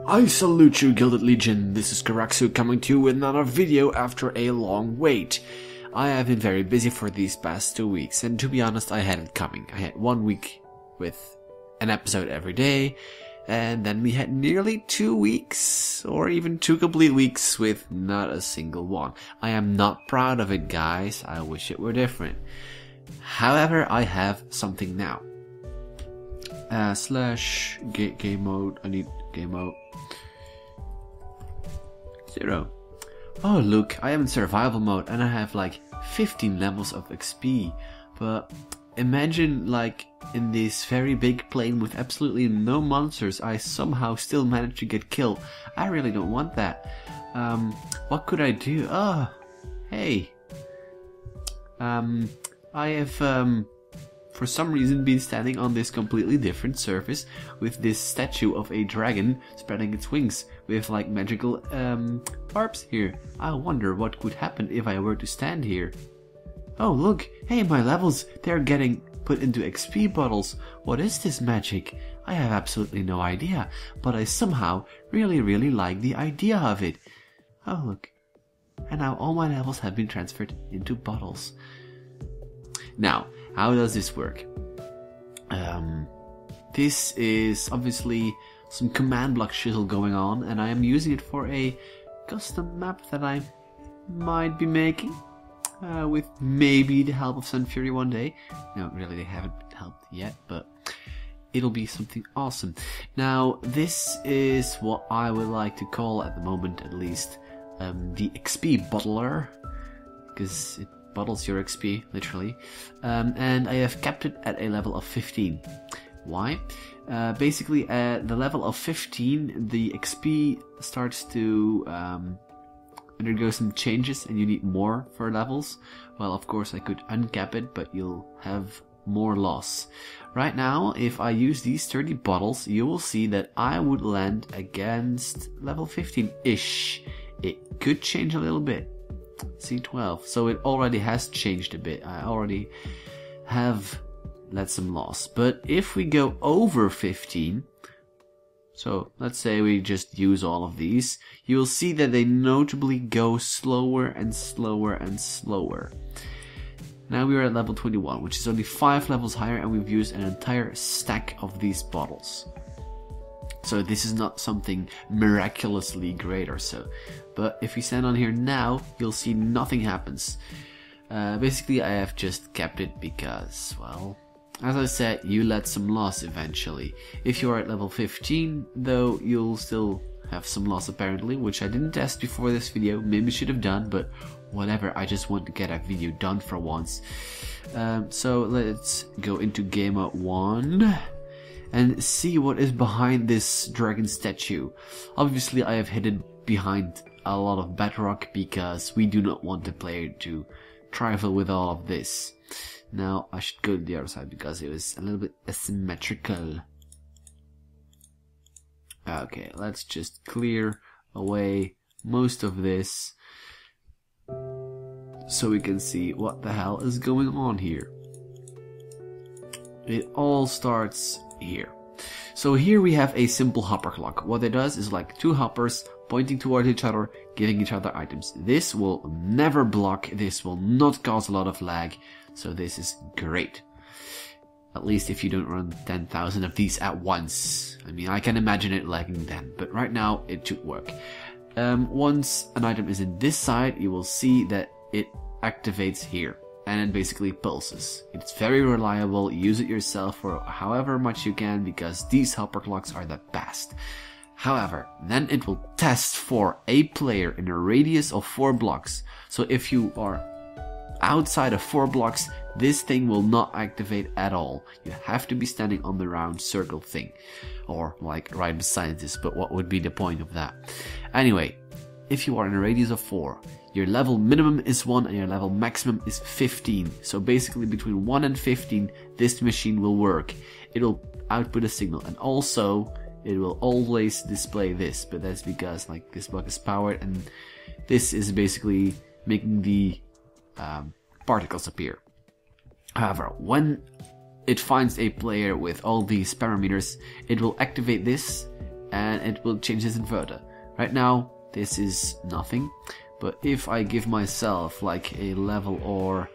I salute you, Gilded Legion. This is Curaxu coming to you with another video after a long wait. I have been very busy for these past 2 weeks, and to be honest, I had it coming. I had 1 week with an episode every day, and then we had nearly 2 weeks, or even 2 complete weeks with not a single one. I am not proud of it, guys. I wish it were different. However, I have something now. Slash game mode. I need game mode 0. Oh look, I am in survival mode and I have like 15 levels of XP. But imagine like in this very big plane with absolutely no monsters, I somehow still managed to get killed. I really don't want that. What could I do? Oh, hey. I have for some reason been standing on this completely different surface with this statue of a dragon spreading its wings with like magical barbs here. I wonder what could happen if I were to stand here. Oh look, hey, my levels, they're getting put into XP bottles. What is this magic? I have absolutely no idea, but I somehow really like the idea of it. Oh look, and now all my levels have been transferred into bottles. Now, how does this work? This is obviously some command block shizzle going on, and I am using it for a custom map that I might be making with maybe the help of Sun Fury one day. No, really, they haven't helped yet, but it'll be something awesome. Now, this is what I would like to call, at the moment at least, the XP Bottler, because it bottles your XP, literally, and I have kept it at a level of 15. Why? Basically, at the level of 15, the XP starts to undergo some changes, and you need more for levels. Well, of course, I could uncap it, but you'll have more loss. Right now, if I use these 30 bottles, you will see that I would land against level 15-ish. It could change a little bit. C12, so it already has changed a bit. I already have let some loss, but if we go over 15, so let's say we just use all of these, you will see that they notably go slower and slower and slower. Now we are at level 21, which is only 5 levels higher, and we've used an entire stack of these bottles. So this is not something miraculously great or so. But if we stand on here now, you'll see nothing happens. Basically, I have just kept it because, well, as I said, you let some loss eventually. If you are at level 15, though, you'll still have some loss apparently, which I didn't test before this video. Maybe should have done, but whatever. I just want to get a video done for once. So let's go into Game Mode 1. And see what is behind this dragon statue. Obviously, I have hidden behind a lot of bedrock because we do not want the player to trifle with all of this. Now, I should go to the other side because it was a little bit asymmetrical. Okay, let's just clear away most of this so we can see what the hell is going on here. It all starts here. So here we have a simple hopper clock. What it does is like 2 hoppers pointing towards each other, giving each other items. This will never block, this will not cause a lot of lag, so this is great. At least if you don't run 10,000 of these at once. I mean, I can imagine it lagging then, but right now it should work. Once an item is in this side, you will see that it activates here. And it basically pulses. It's very reliable, use it yourself for however much you can because these hopper clocks are the best. However, then it will test for a player in a radius of 4 blocks. So if you are outside of 4 blocks, this thing will not activate at all. You have to be standing on the round circle thing. Or like right beside this, but what would be the point of that? Anyway, if you are in a radius of 4, your level minimum is 1 and your level maximum is 15. So basically between 1 and 15, this machine will work. It'll output a signal, and also it will always display this, but that's because like this block is powered and this is basically making the particles appear. However, when it finds a player with all these parameters, it will activate this and it will change this inverter. Right now this is nothing, but if I give myself like a level or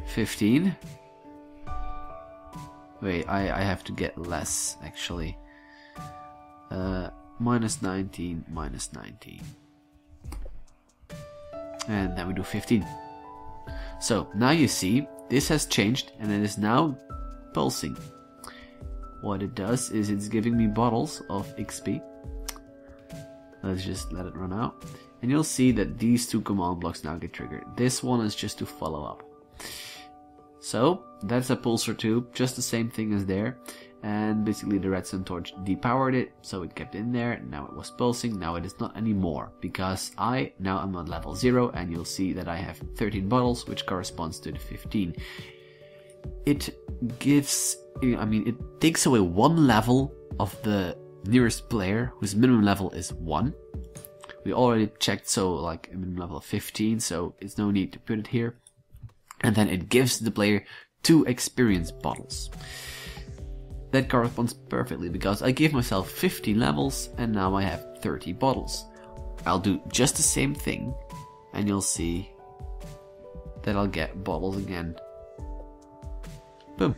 15, wait, I have to get less actually, minus 19, minus 19, and then we do 15. So now you see this has changed and it is now pulsing. What it does is it's giving me bottles of XP. Let's just let it run out. And you'll see that these two command blocks now get triggered. This one is just to follow up. So that's a pulsar tube, just the same thing as there. And basically the redstone torch depowered it, so it kept in there. Now it was pulsing, now it is not anymore. Because now I'm on level 0 and you'll see that I have 13 bottles, which corresponds to the 15. It gives, it takes away one level of the nearest player whose minimum level is 1. We already checked, so like a minimum level of 15, so it's no need to put it here. And then it gives the player 2 experience bottles. That corresponds perfectly because I gave myself 15 levels and now I have 30 bottles. I'll do just the same thing and you'll see that I'll get bottles again. Boom.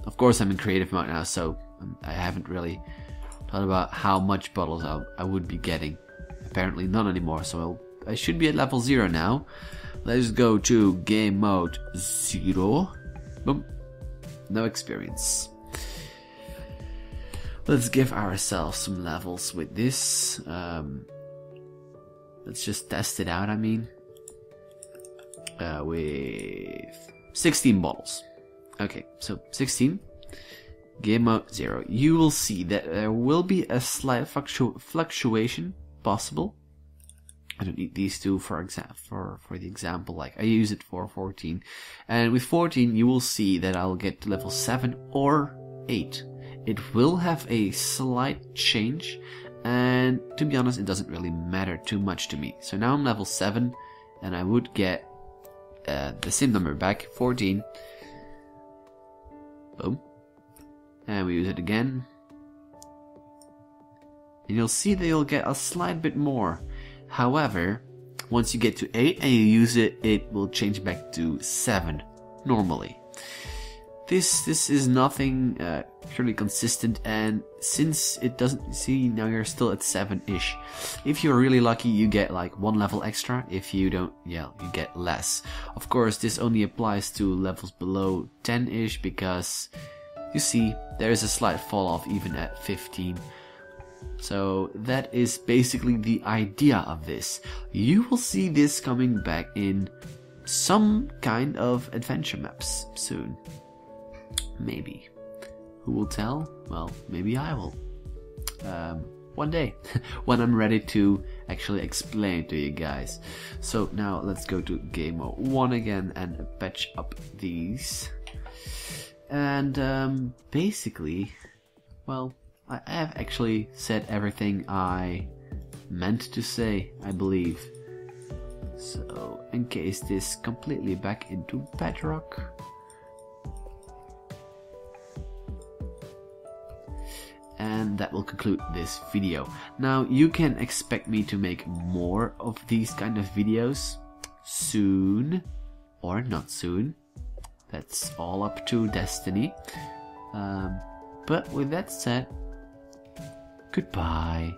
Of course I'm in creative mode now, so I haven't really thought about how much bottles I would be getting. Apparently none anymore, so I should be at level 0 now. Let's go to game mode 0. Boom. No experience. Let's give ourselves some levels with this. Let's just test it out, with 16 bottles. Okay, so 16. Game mode 0. You will see that there will be a slight fluctuation possible. I don't need these two for the example, like I use it for 14. And with 14 you will see that I'll get to level 7 or 8. It will have a slight change, and to be honest it doesn't really matter too much to me. So now I'm level 7 and I would get the same number back, 14. Boom. And we use it again. And you'll see that you'll get a slight bit more. However, once you get to 8 and you use it, it will change back to 7 normally. This is nothing purely consistent, and since it doesn't, see, now you're still at 7-ish. If you're really lucky, you get like 1 level extra. If you don't, yeah, you get less. Of course, this only applies to levels below 10-ish because you see there is a slight fall off even at 15. So that is basically the idea of this. You will see this coming back in some kind of adventure maps soon. Maybe. Who will tell? Well, maybe I will. One day. When I'm ready to actually explain to you guys. So now let's go to game mode 1 again and patch up these. And basically, well, I have actually said everything I meant to say, I believe. So encase this completely back into bedrock. And that will conclude this video. Now you can expect me to make more of these kind of videos soon or not soon. That's all up to destiny. But with that said, goodbye.